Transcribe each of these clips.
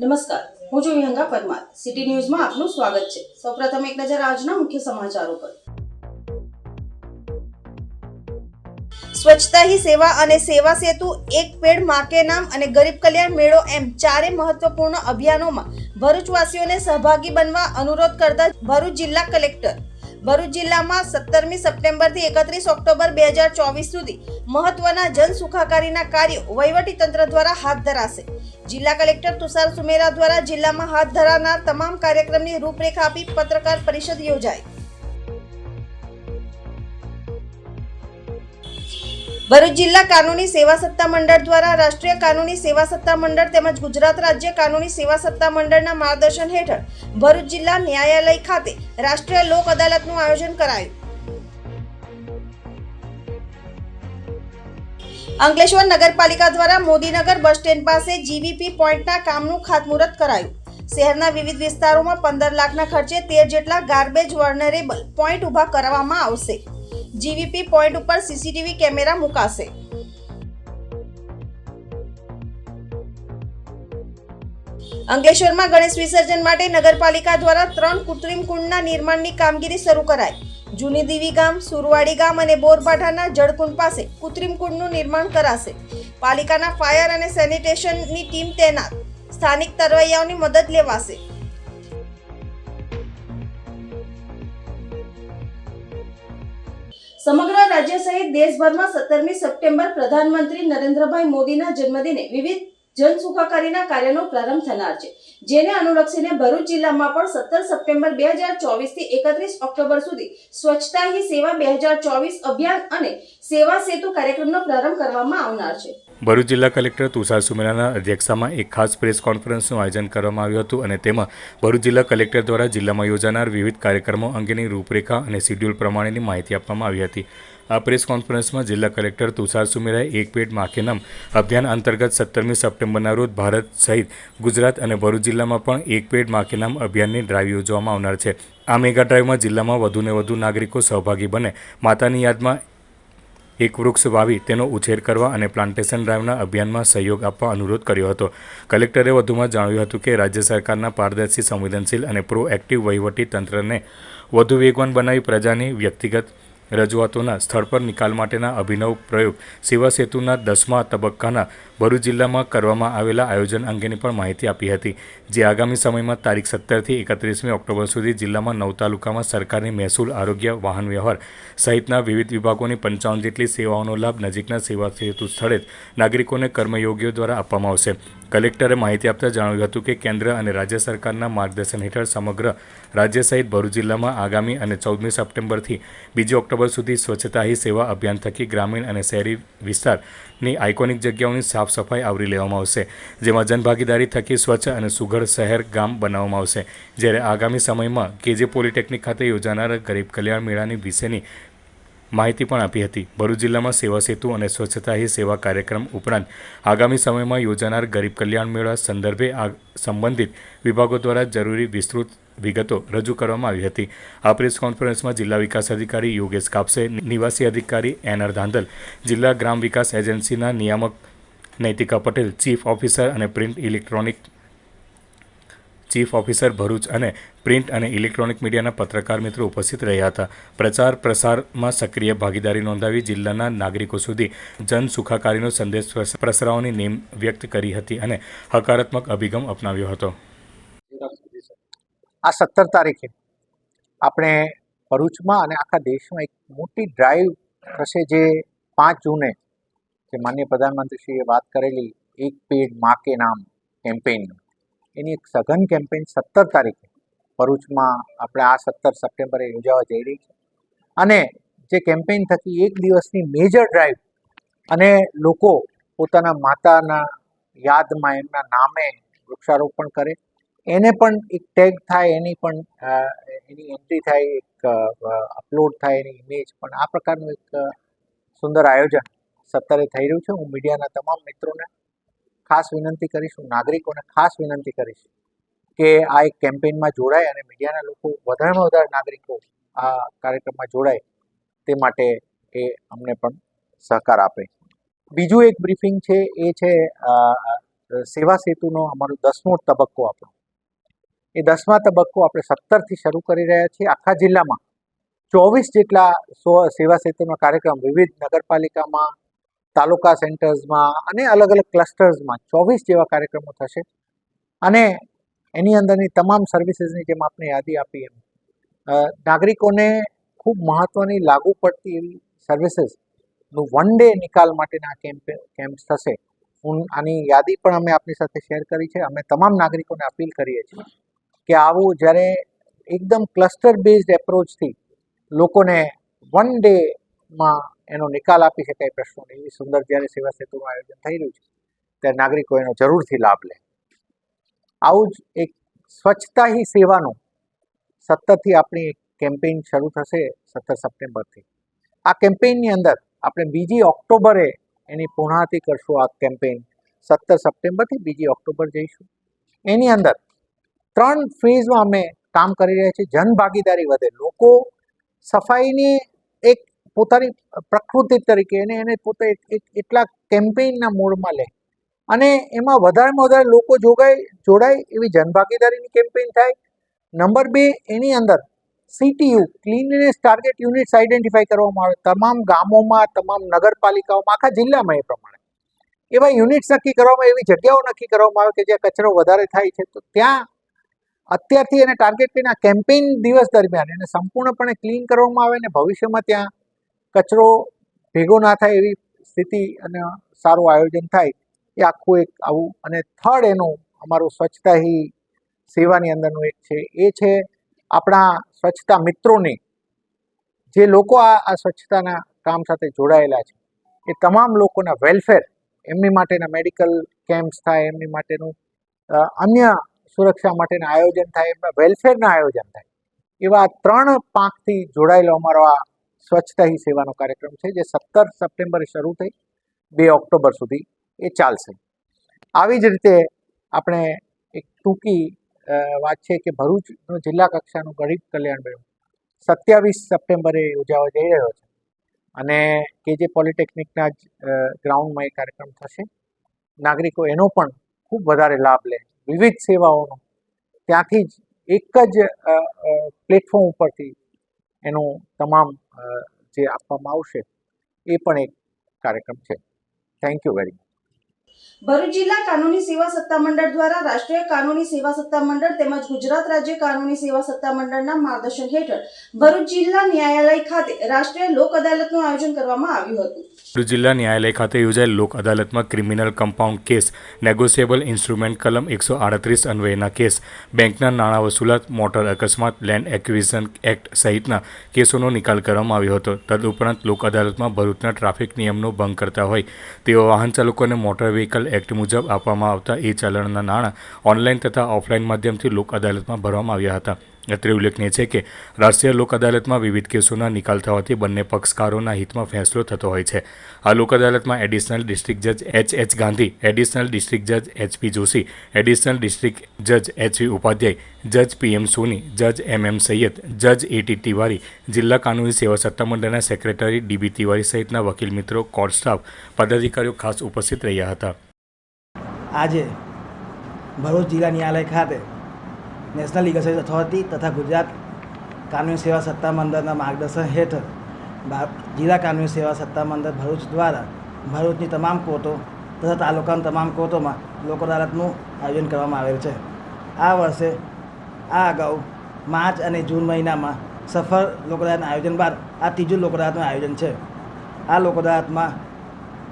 નમસ્કાર, હું છું વિહંગા પરમાર. સિટી ન્યૂઝમાં આપનું સ્વાગત છે. સૌપ્રથમ એક નજર આજના મુખ્ય સમાચારો પર. સ્વચ્છતા હી સેવા અને સેવા સેતુ, એક પેડ માં કે નામ અને ગરીબ કલ્યાણ મેળો એમ ચારે મહત્વપૂર્ણ અભિયાનોમાં ભરૂચવાસીઓને સહભાગી બનવા અનુરોધ કરતા ભરૂચ જિલ્લા કલેક્ટર. ભરૂચ જિલ્લામાં 17મી સપ્ટેમ્બરથી 31 ઓક્ટોબર 2024 સુધી મહત્વના જન સુખાકારીના કાર્યો વહીવટીતંત્ર દ્વારા હાથ ધરાશે. જિલ્લા કલેક્ટર તુષાર સુમેરા દ્વારા જિલ્લામાં હાથ ધરાનાર તમામ કાર્યક્રમની રૂપરેખા આપી પત્રકાર પરિષદ યોજાઈ. ભરૂચ જિલ્લા કાનૂની સેવા સત્તા મંડળ દ્વારા રાષ્ટ્રીય કાનૂની સેવા સત્તા મંડળ તેમજ ગુજરાત રાજ્ય કાનૂની સેવા સત્તા મંડળના માર્ગદર્શન હેઠળ ભરૂચ જિલ્લા ન્યાયાલય ખાતે રાષ્ટ્રીય લોક અદાલતનું આયોજન કરાયું. અંકલેશ્વર નગરપાલિકા દ્વારા મોદીનગર બસ સ્ટેન્ડ પાસે જીવીપી પોઈન્ટના કામનું ખાતમુહૂર્ત કરાયું. શહેરના વિવિધ વિસ્તારોમાં 15 લાખના ખર્ચે 13 જેટલા ગાર્બેજ વલ્નરેબલ પોઈન્ટ ઊભા કરવામાં આવશે. જીવીપી પોઈન્ટ ઉપર સીસીટીવી કેમેરા મુકાશે. અંકલેશ્વરમાં ગણેશ વિસર્જન માટે નગરપાલિકા દ્વારા 3 કૃત્રિમ કુંડના નિર્માણની કામગીરી શરૂ કરાઈ. જૂની દીવી ગામ, સુરવાડી ગામ અને બોરભાઠાના જળકુંડ પાસે કૃત્રિમ કુંડનું નિર્માણ કરાશે. પાલિકાના ફાયર અને સેનિટેશનની ટીમ તૈનાત. સ્થાનિક તરવૈયાઓની મદદ લેવાશે. સમગ્ર રાજ્ય સહિત દેશભરમાં 17મી સપ્ટેમ્બર પ્રધાનમંત્રી નરેન્દ્રભાઈ મોદીના જન્મદિને વિવિધ જન સુખાકારીના કાર્યનો પ્રારંભ થનાર છે, જેને અનુલક્ષીને ભરૂચ જિલ્લામાં પણ 17 સપ્ટેમ્બર 2024 થી 31 ઓક્ટોબર સુધી સ્વચ્છતા હી સેવા 2024 અભિયાન અને સેવા સેતુ કાર્યક્રમનો પ્રારંભ કરવામાં આવનાર છે. ભરૂચ જિલ્લા કલેક્ટર તુષાર સુમેરાના અધ્યક્ષતામાં એક ખાસ પ્રેસ કોન્ફરન્સનું આયોજન કરવામાં આવ્યું હતું અને તેમાં ભરૂચ જિલ્લા કલેક્ટર દ્વારા જિલ્લામાં યોજાનાર વિવિધ કાર્યક્રમો અંગેની રૂપરેખા અને શિડ્યુલ પ્રમાણેની માહિતી આપવામાં આવી હતી. આ પ્રેસ કોન્ફરન્સમાં જિલ્લા કલેક્ટર તુષાર સુમેરાએ એક પેડ માં કે નામ અભિયાન અંતર્ગત 17મી સપ્ટેમ્બરના રોજ ભારત સહિત ગુજરાત અને ભરૂચ જિલ્લામાં પણ એક પેડ માં કે નામ અભિયાનની ડ્રાઈવ યોજવામાં આવનાર છે. આ મેગા ડ્રાઈવમાં જિલ્લામાં વધુને વધુ નાગરિકો સહભાગી બને માતાની યાદમાં એક વૃક્ષ વાવી તેનો ઉછેર કરવા અને પ્લાન્ટેશન ડ્રાઈવના અભિયાનમાં સહયોગ આપવા અનુરોધ કર્યો હતો. કલેક્ટરે વધુમાં જણાવ્યું હતું કે રાજ્ય સરકારના પારદર્શી, સંવેદનશીલ અને પ્રોએક્ટિવ વહીવટી તંત્રને વધુ વેગવાન બનાવી પ્રજાની વ્યક્તિગત રજૂઆતોના સ્થળ પર નિકાલ માટેના અભિનવ પ્રયોગ સેવા સેતુના 10મા તબક્કાના ભરૂચ જિલ્લામાં કરવામાં આવેલા આયોજન અંગેની પણ માહિતી આપી હતી, જે આગામી સમયમાં તારીખ 17થી 31મી ઓક્ટોબર સુધી જિલ્લામાં 9 તાલુકામાં સરકારની મહેસૂલ, આરોગ્ય, વાહન વ્યવહાર સહિતના વિવિધ વિભાગોની 55 જેટલી સેવાઓનો લાભ નજીકના સેવા સેતુ સ્થળે જ નાગરિકોને કર્મયોગીઓ દ્વારા આપવામાં આવશે. કલેક્ટરે માહિતી આપતા જણાવ્યું હતું કે કેન્દ્ર અને રાજ્ય સરકારના માર્ગદર્શન હેઠળ સમગ્ર રાજ્ય સહિત ભરૂચ જિલ્લામાં આગામી અને 14મી સપ્ટેમ્બરથી 2 ઓક્ટોબર સુધી સ્વચ્છતા હી સેવા અભિયાન થકી ગ્રામીણ અને શહેરી વિસ્તારની આઇકોનિક જગ્યાઓની સાફ સફાઈ આવરી લેવામાં આવશે, જેમાં જનભાગીદારી થકી સ્વચ્છ અને સુઘડ શહેર ગામ બનાવવામાં આવશે. જ્યારે આગામી સમયમાં કેજે પોલિટેકનિક ખાતે યોજાનાર ગરીબ કલ્યાણ મેળાની વિશેની માહિતી પણ આપી હતી. ભરૂચ જિલ્લામાં સેવા સેતુ અને સ્વચ્છતા હી સેવા કાર્યક્રમ ઉપરાંત આગામી સમયમાં યોજાનાર ગરીબ કલ્યાણ મેળા સંદર્ભે સંબંધિત વિભાગો દ્વારા જરૂરી વિસ્તૃત વિગતો રજૂ કરવામાં આવી હતી. આ પ્રેસ કોન્ફરન્સમાં જિલ્લા વિકાસ અધિકારી યોગેશ કાપસે, નિવાસી અધિકારી એનઆર ધાંધલ, જિલ્લા ગ્રામ વિકાસ એજન્સીના નિયામક નૈતિકા પટેલ, ચીફ ઓફિસર અને ચીફ ઓફિસર ભરૂચ અને પ્રિન્ટ અને ઇલેક્ટ્રોનિક મીડિયાના પત્રકાર મિત્રો ઉપસ્થિત રહ્યા હતા. પ્રચાર પ્રસારમાં સક્રિય ભાગીદારી નોંધાવી જિલ્લાના નાગરિકો સુધી જન સુખાકારીનો સંદેશ પ્રસરાવવાની નેમ વ્યક્ત કરી હતી અને હકારાત્મક અભિગમ અપનાવ્યો હતો. આ 17 તારીખે આપણે ભરૂચમાં અને આખા દેશમાં એક મોટી ડ્રાઈવ થશે, જે 5 જૂને જે માનનીય પ્રધાનમંત્રીશ્રીએ વાત કરેલી એક પેડ માં કે નામ કેમ્પેઇન, એની એક સઘન કેમ્પેઇન 17 તારીખે ભરૂચમાં આપણે આ 17 સપ્ટેમ્બરે યોજાવા જઈ રહી છે. અને જે કેમ્પેઇન થકી એક દિવસની મેજર ડ્રાઈવ અને લોકો પોતાના માતાના યાદમાં એમના નામે વૃક્ષારોપણ કરે, એને પણ એક ટેગ થાય, એની એન્ટ્રી થાય, એક અપલોડ થાય એની ઇમેજ પણ. આ પ્રકારનું એક સુંદર આયોજન 17 થઈ રહ્યું છે. હું મીડિયાના તમામ મિત્રોને ખાસ વિનંતી કરીશ, હું નાગરિકોને ખાસ વિનંતી કરીશ કે આ એક કેમ્પેઇનમાં જોડાય અને મીડિયાના લોકો વધારેમાં વધારે નાગરિકો આ કાર્યક્રમમાં જોડાય તે માટે અમને પણ સહકાર આપે. બીજું એક બ્રીફિંગ છે, એ છે સેવા સેતુનો અમારો 10મો તબક્કો આપણો. એ 10મા તબક્કો આપણે 17થી શરૂ કરી રહ્યા છીએ. આખા જિલ્લામાં 24 જેટલા સેવા સેતુનો કાર્યક્રમ વિવિધ નગરપાલિકામાં, તાલુકા સેન્ટર્સમાં અને અલગ અલગ ક્લસ્ટર્સમાં 24 જેવા કાર્યક્રમો થશે. અને એની અંદરની તમામ સર્વિસીસની જેમ આપણે યાદી આપી એમ નાગરિકોને ખૂબ મહત્ત્વની લાગુ પડતી એવી સર્વિસીસનું 1 ડે નિકાલ માટેના કેમ્પ્સ થશે. આની યાદી પણ અમે આપની સાથે શેર કરી છે. અમે તમામ નાગરિકોને અપીલ કરીએ છીએ કે આવું જ્યારે એકદમ ક્લસ્ટર બેઝડ એપ્રોચથી લોકોને 1 ડેમાં એનો નિકાલ આપી શકાય પ્રશ્નોની એવી સુંદર જ્યારે સેવા સેતુનું આયોજન થઈ રહ્યું છે ત્યારે નાગરિકો એનો જરૂરથી લાભ લે. આવું જ એક સ્વચ્છતા હી સેવાનું 17થી આપણી એક કેમ્પેઇન શરૂ થશે 17 સપ્ટેમ્બરથી. આ કેમ્પેઇનની અંદર આપણે 2 ઓક્ટોબરે એની પૂર્ણાહુતિ કરશું. આ કેમ્પેઇન 17 સપ્ટેમ્બરથી 2 ઓક્ટોબર જઈશું. એની અંદર 3 ફેઝમાં અમે કામ કરી રહ્યા છીએ. જનભાગીદારી વધે, લોકો સફાઈની એક પોતાની પ્રકૃતિ તરીકે એને પોતે એટલા કેમ્પેઇનના મોડમાં લે અને એમાં વધારેમાં વધારે લોકો જોડાય એવી જનભાગીદારીની કેમ્પેઇન થાય. નંબર 2, એની અંદર CTU cleanness target units identify કરવામાં આવે. તમામ ગામોમાં, તમામ નગરપાલિકાઓમાં, આખા જિલ્લામાં એ પ્રમાણે એવા યુનિટ્સ નક્કી કરવામાં, એવી જગ્યાઓ નક્કી કરવામાં આવે કે જ્યાં કચરો વધારે થાય છે. તો ત્યાં અત્યારથી એને ટાર્ગેટ કરીને કેમ્પેઇન દિવસ દરમિયાન એને સંપૂર્ણપણે ક્લીન કરવામાં આવે ને ભવિષ્યમાં ત્યાં કચરો ભેગો ના થાય એવી સ્થિતિ અને સારું આયોજન થાય. એ આખું એક આવું. અને થર્ડ એનું અમારું સ્વચ્છતા હી સેવાની અંદરનું એક છે, એ છે આપણા સ્વચ્છતા મિત્રોની, જે લોકો આ સ્વચ્છતાના કામ સાથે જોડાયેલા છે એ તમામ લોકોના વેલફેર, એમની માટેના મેડિકલ કેમ્પ્સ થાય, એમની માટેનું અન્ય સુરક્ષા માટેના આયોજન થાય, એમના વેલફેરના આયોજન થાય. એવા 3 પાંખથી જોડાયેલો અમારો આ સ્વચ્છતા હી સેવાનો કાર્યક્રમ છે, જે 17 સપ્ટેમ્બરે શરૂ થઈ 2 ઓક્ટોબર સુધી એ ચાલશે. આવી જ રીતે આપણે એક ટૂંકી વાત છે કે ભરૂચનો જિલ્લા કક્ષાનું ગરીબ કલ્યાણ મેળો 27 સપ્ટેમ્બરે યોજાવા જઈ રહ્યો છે અને KJ પોલિટેકનિકના જ ગ્રાઉન્ડમાં એ કાર્યક્રમ થશે. નાગરિકો એનો પણ ખૂબ વધારે લાભ લે, વિવિધ સેવાઓનો ત્યાંથી જ એક જ પ્લેટફોર્મ ઉપરથી એનું તમામ જે આપવામાં આવશે એ પણ એક કાર્યક્રમ છે. Thank you very much. Bharuch જિલ્લા કાનૂની સેવા સત્તામંડળ દ્વારા રાષ્ટ્રીય કાનૂની સેવા સત્તામંડળ તેમજ ગુજરાત રાજ્ય કાનૂની સેવા સત્તામંડળના માર્ગદર્શન હેઠળ ભરૂચ જિલ્લા ન્યાયાલય ખાતે રાષ્ટ્રીય લોક અદાલતનું આયોજન કરવામાં આવ્યું હતું. ભરૂચ જિલ્લા ન્યાયાલય ખાતે યોજાયેલ લોક અદાલતમાં criminal compound case, negotiable instrument કલમ 138 અન્વયના કેસ, બેંકના નાણાં વસૂલાત, મોટર અકસ્માત, લેન્ડ એક્વિઝિશન એક્ટ સહિતના કેસોનો નિકાલ કરવામાં આવ્યો હતો. તદુપરાંત લોક અદાલતમાં ભરૂચના ટ્રાફિક નિયમનો ભંગ કરતા હોય તેવા વાહન ચાલકોને મોટર વ્હીકલ એક્ટ મુજબ આપવામાં આવતા ચલણના નાણાં ઓનલાઈન તથા ઓફલાઈન માધ્યમથી લોક અદાલતમાં ભરવામાં આવ્યા હતા. અત્રે ઉલ્લેખનીય છે કે રાષ્ટ્રીય લોક અદાલતમાં વિવિધ કેસોના નિકાલ થવાથી બંને પક્ષકારોના હિતમાં ફેંસલો થતો હોય છે. આ લોક અદાલતમાં એડિશનલ ડિસ્ટ્રિક્ટ જજ H ગાંધી, એડિશનલ ડિસ્ટ્રિક્ટ જજ HP જોશી, એડિશનલ ડિસ્ટ્રિક્ટ જજ HV ઉપાધ્યાય, જજ PM સોની, જજ MM સૈયદ, જજ AT તિવારી, જિલ્લા કાનૂની સેવા સત્તામંડળના સેક્રેટરી DB તિવારી સહિતના વકીલ મિત્રો, કોર્ટ સ્ટાફ, પદાધિકારીઓ ખાસ ઉપસ્થિત રહ્યા હતા. આજે ભરૂચ જિલ્લા ન્યાયાલય ખાતે નેશનલ લીગલ સર્વિસ ઓથોરિટી તથા ગુજરાત કાનૂની સેવા સત્તામંડળના માર્ગદર્શન હેઠળ જિલ્લા કાનૂની સેવા સત્તામંડળ ભરૂચ દ્વારા ભરૂચની તમામ કોર્ટો તથા તાલુકાની તમામ કોર્ટોમાં લોક અદાલતનું આયોજન કરવામાં આવેલ છે. આ વર્ષે આ અગાઉ માર્ચ અને જૂન મહિનામાં સફળ લોક અદાલતના આયોજન બાદ આ ત્રીજું લોક અદાલતનું આયોજન છે. આ લોક અદાલતમાં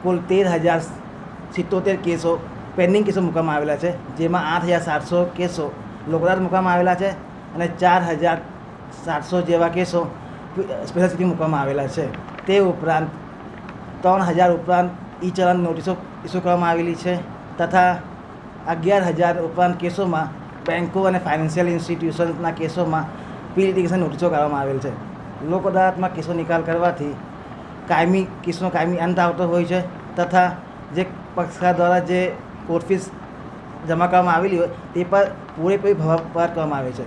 કુલ 13,077 કેસો પેન્ડિંગ કેસો મૂકવામાં આવેલા છે, જેમાં 8,700 કેસો લોક અદાલત મૂકવામાં આવેલા છે અને 4,700 જેવા કેસો સ્પેશિયલ સિટી મૂકવામાં આવેલા છે. તે ઉપરાંત 3,000 ઉપરાંત ચલણ નોટિસો ઇસ્યુ કરવામાં આવેલી છે તથા 11,000 ઉપરાંત કેસોમાં બેન્કો અને ફાઇનાન્શિયલ ઇન્સ્ટિટ્યુશન્સના કેસોમાં પ્રી-લિટિગેશન નોટિસો કાઢવામાં આવેલ છે. લોક અદાલતમાં કેસો નિકાલ કરવાથી કેસનો કાયમી અંત આવતો હોય છે તથા જે પક્ષકાર દ્વારા જે કોર્ટ ફીસ જમા કરવામાં આવેલી હોય તે પર પૂરેપૂરી ભરપાર કરવામાં આવે છે.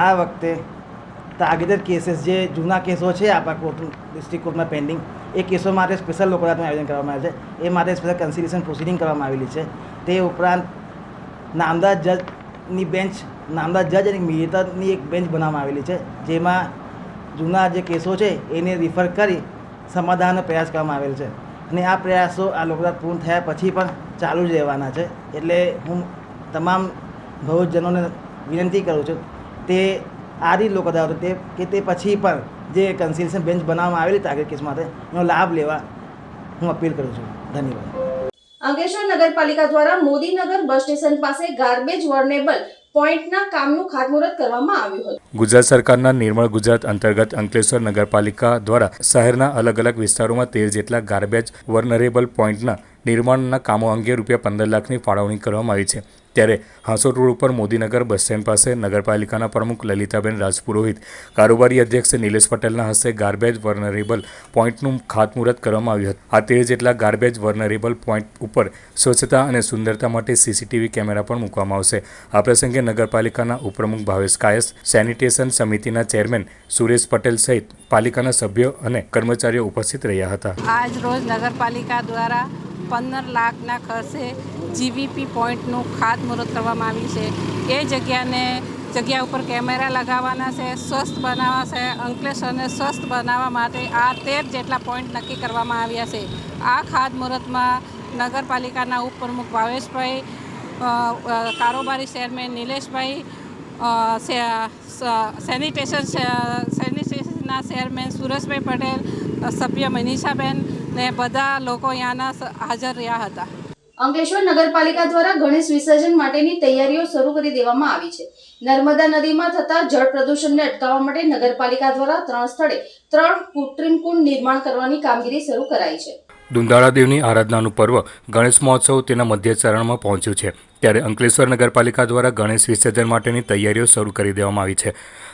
આ વખતે ટાર્ગેટેડ કેસીસ જે જૂના કેસો છે આપણા કોર્ટ ડિસ્ટ્રિક્ટ કોર્ટમાં પેન્ડિંગ એ કેસો માટે સ્પેશિયલ લોક અદાલતનું આયોજન કરવામાં આવે છે. એ માટે સ્પેશિયલ કન્સિલિએશન પ્રોસિડિંગ કરવામાં આવેલી છે. તે ઉપરાંત નામદાર જજની બેન્ચ, નામદાર જજ અને મેયરની એક બેન્ચ બનાવવામાં આવેલી છે, જેમાં જૂના જે કેસો છે એને રિફર કરી સમાધાનનો પ્રયાસ કરવામાં આવેલ છે. અને આ પ્રયાસો આ લોક અદાલત પૂર્ણ થયા પછી પણ ચાલુ જ રહેવાના છે. એટલે હું તમામ ભરૂચજનોને વિનંતી કરું છું તે આ રીત લોક અદાલત કે તે પછી પણ જે કન્સિલિએશન બેન્ચ બનાવવામાં આવેલી તારીખ કેસ માટે એનો લાભ લેવા હું અપીલ કરું છું. ધન્યવાદ. અંકલેશ્વર નગરપાલિકા દ્વારા મોદીનગર બસ સ્ટેશન પાસે ગાર્બેજ વર્નેબલ પોઈન્ટના કામનું ખાતમુહૂર્ત કરવામાં આવ્યું હતું. ગુજરાત સરકારના નિર્મળ ગુજરાત અંતર્ગત અંકલેશ્વર નગરપાલિકા દ્વારા શહેરના અલગ અલગ વિસ્તારોમાં 13 જેટલા ગાર્બેજ વર્નરેબલ પોઈન્ટના નિર્માણના કામો અંગે ₹15 લાખની ફાળવણી કરવામાં આવી છે. ત્યારે હાંસોટ રોડ ઉપર મોદીનગર બસ સ્ટેન્ડ પાસે નગરપાલિકાના પ્રમુખ લલિતાબેન રાજપુરોહિત, કારોબારી અધ્યક્ષ નિલેશ પટેલના હસ્તે ગાર્બેજ વર્નરેબલ પોઈન્ટનું ખાતમુહૂર્ત કરવામાં આવ્યું હતું. આ 13 જેટલા ગાર્બેજ વર્નરેબલ પોઈન્ટ ઉપર સ્વચ્છતા અને સુંદરતા માટે CCTV કેમેરા પણ મૂકવામાં આવશે. આ પ્રસંગે નગરપાલિકાના ઉપપ્રમુખ ભાવેશ કાયસ, સેનિટેશન સમિતિના ચેરમેન સુરેશ પટેલ સહિત પાલિકાના સભ્યો અને કર્મચારીઓ ઉપસ્થિત રહ્યા હતા. આજ રોજ નગરપાલિકા દ્વારા 15 લાખના ખર્ચે GVP પોઈન્ટનું ખાતમુહૂર્ત કરવામાં આવ્યું છે. એ જગ્યા ઉપર કેમેરા લગાવવાના છે, સ્વસ્થ બનાવવા છે. અંકલેશ્વરને સ્વસ્થ બનાવવા માટે આ 13 જેટલા પોઈન્ટ નક્કી કરવામાં આવ્યા છે. આ ખાતમુહૂર્તમાં નગરપાલિકાના ઉપપ્રમુખ ભાવેશભાઈ, કારોબારી ચેરમેન નિલેશભાઈ, સેનિટેશનના ચેરમેન સુરેશભાઈ પટેલ, સભ્ય મનીષાબેન ને બધા લોકો અહીંયાના હાજર રહ્યા હતા. અંકલેશ્વર નગરપાલિકા દ્વારા ગણેશ વિસર્જન માટેની તૈયારીઓ શરૂ કરી દેવામાં આવી છે. નર્મદા નદીમાં થતા જળ પ્રદૂષણને અટકાવવા માટે નગરપાલિકા દ્વારા 3 સ્થળે 3 કૃત્રિમ કુંડ નિર્માણ કરવાની કામગીરી શરૂ કરાઈ છે. દુંદાળાદેવની આરાધનાનું પર્વ ગણેશ મહોત્સવ તેના મધ્ય ચરણમાં પહોંચ્યું છે. ત્યારે અંકલેશ્વર નગરપાલિકા દ્વારા ગણેશ વિસર્જન માટેની તૈયારીઓ શરૂ કરી દેવામાં આવી છે.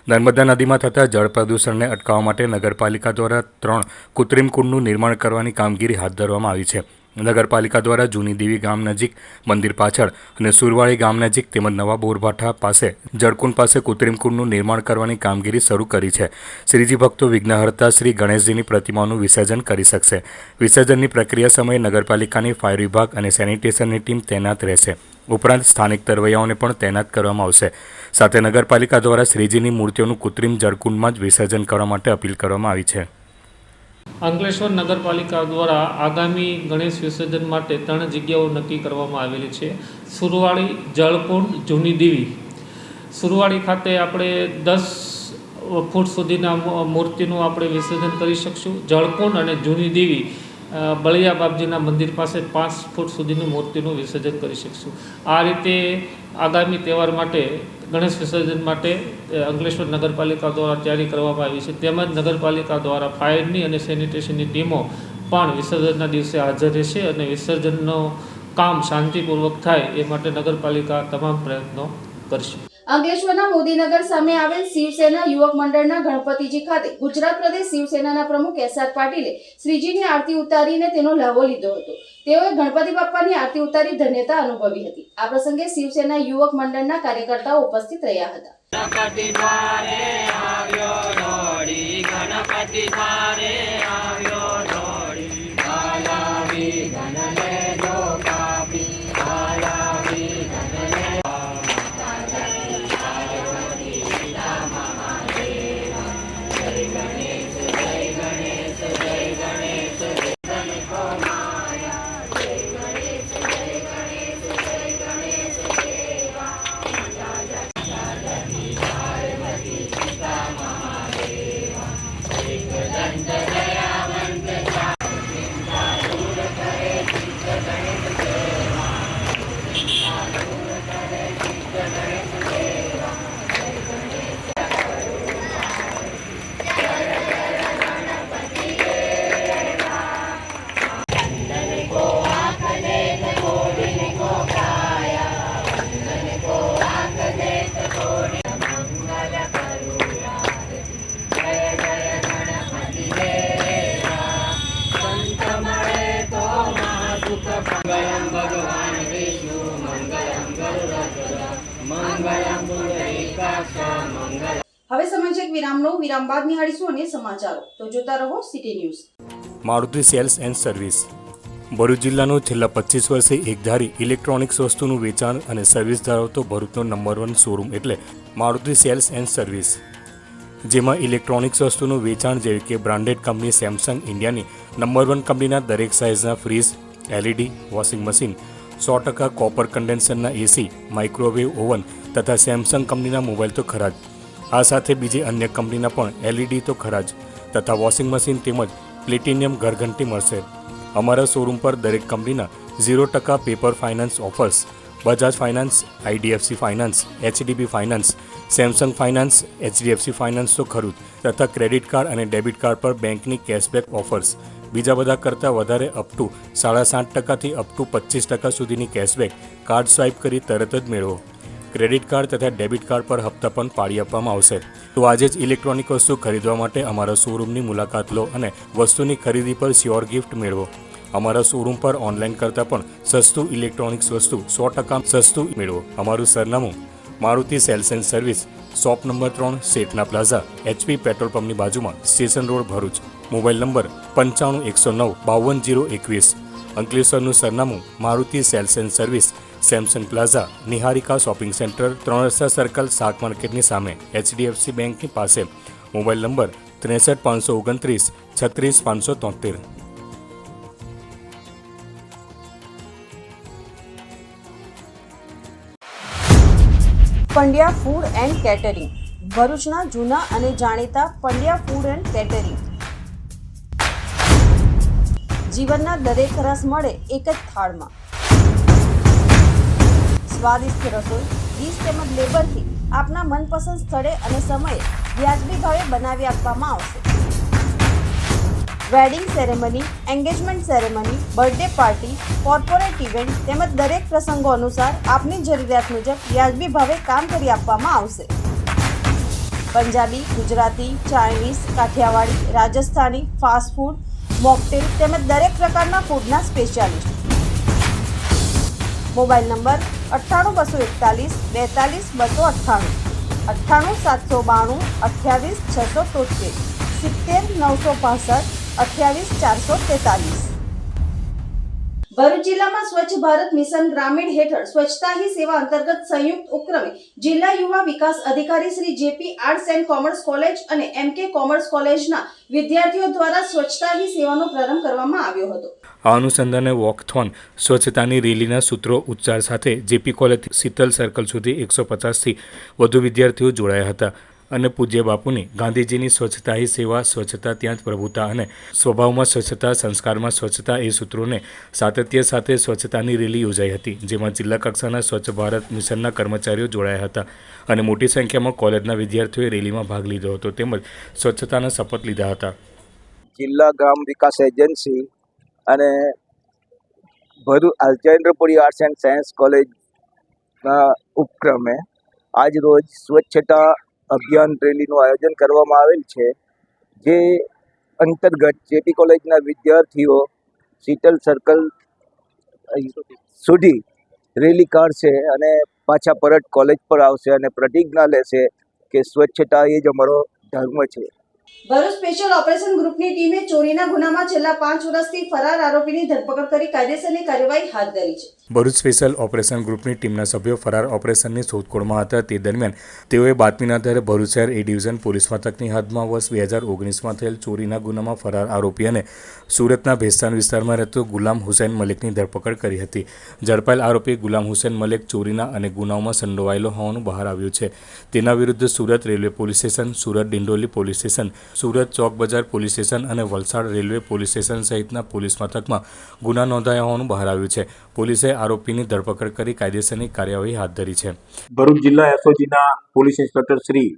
નર્મદા નદીમાં થતા જળ પ્રદૂષણને અટકાવવા માટે નગરપાલિકા દ્વારા 3 કૃત્રિમ કુંડનું નિર્માણ કરવાની કામગીરી હાથ ધરવામાં આવી છે. નગરપાલિકા દ્વારા જૂની દેવી ગામ નજીક, મંદિર પાછળ અને સુરવાળી ગામ નજીક તેમજ નવા બોરભાઠા પાસે જળકુંડ પાસે કૃત્રિમ કુંડનું નિર્માણ કરવાની કામગીરી શરૂ કરી છે. શ્રીજી ભક્તો વિઘ્નહર્તા શ્રી ગણેશજીની પ્રતિમાનું વિસર્જન કરી શકશે. વિસર્જનની પ્રક્રિયા સમયે નગરપાલિકાની ફાયર વિભાગ અને સેનિટેશનની ટીમ તૈનાત રહેશે. ઉપરાંત સ્થાનિક તરવૈયાઓને પણ તૈનાત કરવામાં આવશે. સાથે નગરપાલિકા દ્વારા શ્રીજીની મૂર્તિઓનું કૃત્રિમ જળકુંડમાં જ વિસર્જન કરવા માટે અપીલ કરવામાં આવી છે. અંકલેશ્વર નગરપાલિકા દ્વારા આગામી ગણેશ વિસર્જન માટે 3 જગ્યાઓ નક્કી કરવામાં આવેલી છે. સુરવાળી, જળકુંડ, જૂની દેવી. સુરવાળી ખાતે આપણે 10 ફૂટ સુધીના મૂર્તિનું આપણે વિસર્જન કરી શકશું. જળકુંડ અને જૂની દેવી બળિયા બાપજીના મંદિર પાસે 5 ફૂટ સુધીની મૂર્તિનું વિસર્જન કરી શકશું. આ રીતે આગામી તહેવાર માટે ગણેશ વિસર્જન માટે અંકલેશ્વર નગરપાલિકા દ્વારા તૈયારી કરવામાં આવી છે. તેમજ નગરપાલિકા દ્વારા ફાયરની અને સેનિટેશનની ટીમો પણ વિસર્જનના દિવસે હાજર રહેશે અને વિસર્જનનું કામ શાંતિપૂર્વક થાય એ માટે નગરપાલિકા તમામ પ્રયત્નો કરશે. અંકલેશ્વરના મોદીનગર સામે આવેલ શિવસેના યુવક મંડળના ગણપતિજી ખાતે ગુજરાત પ્રદેશ શિવસેનાના પ્રમુખ SR પાટીલે શ્રીજીની આરતી ઉતારીને તેનો લાભો લીધો હતો. તેઓએ ગણપતિ બાપ્પાની આરતી ઉતારી ધન્યતા અનુભવી હતી. આ પ્રસંગે શિવસેના યુવક મંડળના કાર્યકર્તાઓ ઉપસ્થિત રહ્યા હતા. ગણપતિ દ્વારે આવ્યો દોડી, ગણપતિ દ્વારે આવ્યો દોડી, બાલાવી ગણલે જો કાપી, બાલાવી ગણલે હવે સમય છે એક વિરામનો. વિરામ બાદ નિહાળીશું અને સમાચારો. તો જોતા રહો city news. Maruti sales and service. Bharuch જિલ્લાનો છેલ્લા 25 વર્ષે એકધારી ઇલેક્ટ્રોનિક્સ વસ્તુનું વેચાણ અને સર્વિસ ધરાવતો ભરૂચનો નંબર 1 શોરૂમ એટલે મારુતિ સેલ્સ એન્ડ સર્વિસ, જેમાં ઇલેક્ટ્રોનિક્સ વસ્તુનું વેચાણ જેવી કે બ્રાન્ડેડ કંપની સેમસંગ ઇન્ડિયાની નંબર 1 કંપનીના દરેક સાઇઝના fridge, LED, washing machine, 100% copper કન્ડેન્સરના AC, માઇક્રોવેવ ઓવન તથા સેમસંગ કંપનીના મોબાઈલ તો ખરા જ, આ સાથે બીજી અન્ય કંપનીના પણ LED તો ખરા જ તથા વોશિંગ મશીન તેમજ પ્લેટિનિયમ ઘરઘંટી મળશે. અમારા શોરૂમ પર દરેક કંપનીના 0% paper finance offers, Bajaj finance, IDFC finance, HDB finance, Samsung finance, HDFC finance તો ખરું જ તથા ક્રેડિટ કાર્ડ અને ડેબિટ કાર્ડ પર બેંકની કેશબેક ઓફર્સ, બીજા બધા કરતાં વધારે અપ ટુ 7.5%થી અપ ટુ 25% સુધીની કેશબેક કાર્ડ સ્વાઇપ કરી તરત જ મેળવો. ક્રેડિટ કાર્ડ તથા ડેબિટ કાર્ડ પર હપ્તા પણ પાડી આપવામાં આવશે. તો આજે જ ઇલેક્ટ્રોનિક વસ્તુ ખરીદવા માટે અમારા શોરૂમની મુલાકાત લો અને વસ્તુની ખરીદી પર શ્યોર ગિફ્ટ મેળવો. અમારા શોરૂમ પર ઓનલાઈન કરતાં પણ સસ્તું ઇલેક્ટ્રોનિક્સ વસ્તુ 100% સસ્તું મેળવો. અમારું સરનામું Maruti sales and service, shop number 3, શેઠના પ્લાઝા, HP પેટ્રોલ પંપની બાજુમાં, station road, Bharuch. Mobile number 95 109 52 021. અંકલેશ્વરનું સરનામું Maruti sales and service, Samsung plaza, Niharika shopping centre, 3 રસ્તા સર્કલ, શાક માર્કેટની સામે, HDFC બેંકની પાસે. Mobile number 63 529 36 573. Pandya food and catering, ભરૂચના જૂના અને જાણીતા પંડ્યા ફૂડ એન્ડ કેટરિંગ. જીવનના દરેક રસ મળે એક જ થાળમાં. સ્વાદિષ્ટ રસોઈ, ડીશ તેમજ લેબરથી આપના મનપસંદ સ્થળે અને સમયે વ્યાજબી ભાવે બનાવી આપવામાં આવશે. Wedding ceremony, engagement ceremony, birthday party, corporate event તેમજ દરેક પ્રસંગો અનુસાર આપની જરૂરિયાત મુજબ વ્યાજબી ભાવે કામ કરી આપવામાં આવશે. Punjabi, Gujarati, Chinese, Kathiawadi, Rajasthani, fast food, mocktail તેમજ દરેક પ્રકારના ફૂડના સ્પેશિયાલિસ્ટ. Mobile number 98 241 42 298, 98 792 28 673, 70 965 28 443. ભરૂચ જિલ્લામાં સ્વચ્છ ભારત મિશન ગ્રામીણ હેઠળ સ્વચ્છતા હી સેવા અંતર્ગત સંયુક્ત ઉપક્રમે જિલ્લા યુવા વિકાસ અધિકારી Shri JP arts and commerce college અને MK કોમર્સ કોલેજના વિદ્યાર્થીઓ દ્વારા સ્વચ્છતા હી સેવાનો પ્રારંભ કરવામાં આવ્યો હતો. આ અનુસંધાને વોકથોન સ્વચ્છતાની રેલીના સૂત્રો ઉચ્ચાર સાથે JP કોલેજ શીતલ સર્કલ સુધી 150થી વધુ વિદ્યાર્થીઓ જોડાયા હતા અને પૂજ્ય બાપુની ગાંધીજીની સ્વચ્છતા હી સેવા, સ્વચ્છતા ત્યાં જ પ્રભુતા અને સ્વભાવમાં સ્વચ્છતા, સંસ્કારમાં સ્વચ્છતા એ સૂત્રોને સાતત્ય સાથે સ્વચ્છતાની રેલી યોજાઈ હતી, જેમાં જિલ્લા કક્ષાના સ્વચ્છ ભારત મિશનના કર્મચારીઓ જોડાયા હતા અને મોટી સંખ્યામાં કોલેજના વિદ્યાર્થીઓએ રેલીમાં ભાગ લીધો હતો તેમજ સ્વચ્છતાના શપથ લીધા હતા. જિલ્લા ગ્રામ વિકાસ એજન્સી અને ભરૂચ અલ્ચેન્દ્રપુરી આર્ટ્સ એન્ડ સાયન્સ કોલેજના ઉપક્રમે આજ રોજ સ્વચ્છતા અભિયાન રેલીનું આયોજન કરવામાં આવેલ છે, જે અંતર્ગત JP કોલેજના વિદ્યાર્થીઓ શીતલ સર્કલ સુધી રેલી કાઢશે અને પાછા પરત કોલેજ પર આવશે અને પ્રતિજ્ઞા લેશે કે સ્વચ્છતા એ જ અમારો ધર્મ છે. ભરૂચ સ્પેશિયલ ઓપરેશન ગ્રુપની ટીમે ચોરીના ગુનામાં છેલ્લા 5 વર્ષથી ફરાર આરોપીની ધરપકડ કરી કાયદેસરની કાર્યવાહી હાથ ધરી છે. ભરૂચ સ્પેશિયલ ઓપરેશન ગ્રુપની ટીમના સભ્યો ફરાર ઓપરેશનની શોધખોળમાં હતા. તે દરમિયાન તેઓએ બાતમીના આધારે ભરૂચ શહેર A ડિવિઝન પોલીસ મથકની હદમાં વર્ષ 2019માં થયેલ ચોરીના ગુનામાં ફરાર આરોપી અને સુરતના ભેસ્તાન વિસ્તારમાં રહેતો ગુલામ હુસૈન મલિકની ધરપકડ કરી હતી. ઝડપાયેલ આરોપી ગુલામ હુસૈન મલિક ચોરીના અને ગુનાઓમાં સંડોવાયેલો હોવાનું બહાર આવ્યું છે. તેના વિરુદ્ધ Surat railway police station, Surat Dindoli police station, Surat Chowk Bazaar police station અને વલસાડ રેલવે પોલીસ સ્ટેશન સહિતના પોલીસ મથકમાં ગુના નોંધાયા હોવાનું બહાર આવ્યું છે. પોલીસે આરોપીની ધરપકડ કરી કાયદેસરની કાર્યવાહી હાથ ધરી છે. ભરૂચ જિલ્લા એસઓજીના પોલીસ ઇન્સ્પેક્ટર શ્રી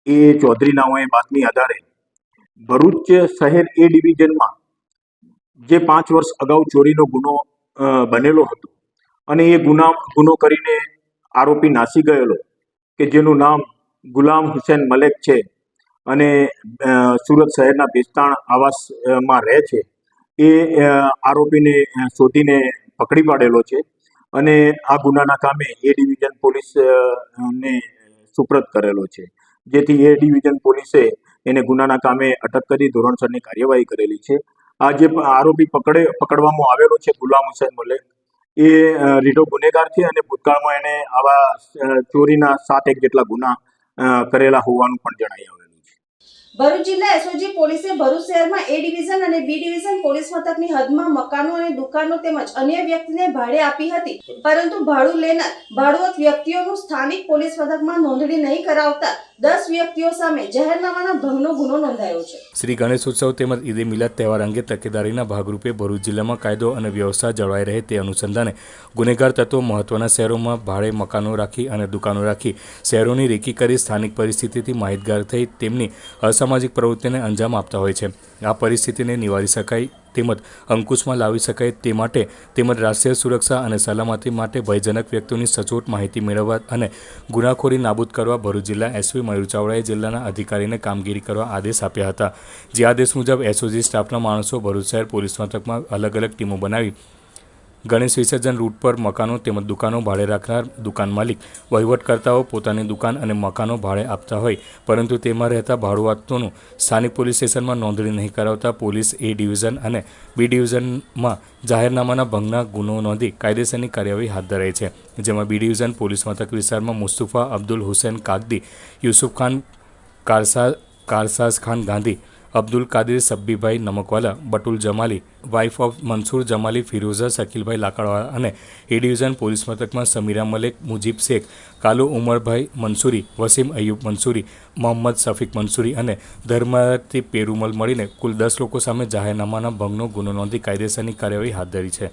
A ચૌધરીનાઓએ બાતમી આધારે ભરૂચ શહેર A ડિવિઝનમાં જે 5 વર્ષ અગાઉ ચોરીનો ગુનો બનેલો હતો અને એ ગુનો કરીને આરોપી નાસી ગયેલો કે જેનું નામ ગુલામ હુસૈન મલેક છે અને સુરત શહેરના ભેસ્તાણ આવાસમાં રહે છે, એ આરોપીને શોધીને પકડી પાડેલો છે અને આ ગુનાના કામે A ડિવિઝન પોલીસને સુપ્રત કરેલો છે, જેથી A ડિવિઝન પોલીસે એને ગુનાના કામે અટક કરી ધોરણસરની કાર્યવાહી કરેલી છે. આ જે આરોપી પકડવામાં આવેલો છે ગુલામ હુસૈન મોલ્લે, એ રીઢો ગુનેગાર છે અને ભૂતકાળમાં એને આવા ચોરીના 7 જેટલા ગુના કરેલા હોવાનું પણ જણાઈ આવેલું છે. ભરૂચ જિલ્લા એસઓજી પોલીસે ભરૂચ શહેરમાં એ ડિવિઝન અને બી ડિવિઝન પોલીસ મથકની હદમાં મકાનો અને દુકાનો તેમજ અન્ય વ્યક્તિને ભાડે આપી હતી, પરંતુ ભાડું લેનાર ભાડુઆત વ્યક્તિઓનું સ્થાનિક પોલીસ મથકમાં નોંધણી નહીં કરાવતા 10 વ્યક્તિઓ સામે જાહેરનામાના ભંગનો ગુનો નોંધાયો છે. શ્રી ગણેશોત્સવ તેમજ ઈદે મિલાદ તહેવાર અંગે તકેદારીના ભાગરૂપે ભરૂચ જિલ્લામાં કાયદો અને વ્યવસ્થા જળવાઈ રહે તે અનુસંધાને ગુનેગાર તત્વો મહત્વના શહેરોમાં ભાડે મકાનો રાખી અને દુકાનો રાખી શહેરોની રેકી કરી સ્થાનિક પરિસ્થિતિથી માહિતગાર થઈ તેમની અસામાજિક પ્રવૃત્તિને અંજામ આપતા હોય છે. આ પરિસ્થિતિને નિવારી શકાય તેમજ અંકુશમાં લાવી શકાય તે માટે તેમજ રાષ્ટ્રીય સુરક્ષા અને સલામતી માટે ભયજનક વ્યક્તિઓની સચોટ માહિતી મેળવવા અને ગુનાખોરી નાબૂદ કરવા ભરૂચ જિલ્લા એસપી મયુર ચાવડાએ જિલ્લાના અધિકારીને કામગીરી કરવા આદેશ આપ્યા હતા. જે આદેશ મુજબ એસઓજી સ્ટાફના માણસો ભરૂચ શહેર પોલીસ મથકમાં અલગ અલગ ટીમો બનાવી ગણેશ વિસર્જન રૂટ પર મકાનો તેમજ દુકાનો ભાડે રાખનાર દુકાન માલિક વહીવટકર્તાઓ પોતાની દુકાન અને મકાનો ભાડે આપતા હોય પરંતુ તેમાં રહેતા ભાડુઆતોનું સ્થાનિક પોલીસ સ્ટેશનમાં નોંધણી નહીં કરાવતા પોલીસ એ ડિવિઝન અને બી ડિવિઝનમાં જાહેરનામાના ભંગના ગુનો નોંધી કાયદેસરની કાર્યવાહી હાથ ધરાઈ છે. જેમાં બી ડિવિઝન પોલીસ મથક વિસ્તારમાં મુસ્તુફા અબ્દુલ હુસૈન કાગદી, યુસુફ ખાન કારસાઝ ખાન ગાંધી, અબ્દુલ કાદિર સબ્બીભાઈ નમકવાલા, બટુલ જમાલી વાઇફ ઓફ મનસૂર જમાલી ફિરોઝા શકીલભાઈ લાકડવાળા અને એ ડિવિઝન પોલીસ મથકમાં સમીરા મલેક, મુજીબ શેખ, કાલુ ઉમરભાઈ મંસૂરી, વસીમ અયુબ મંસૂરી, મોહમ્મદ શફીક મંસૂરી અને ધર્માર્થી પેરુમલ મળીને કુલ 10 લોકો સામે જાહેરનામાના ભંગનો ગુનો નોંધી કાયદેસરની કાર્યવાહી હાથ ધરી છે.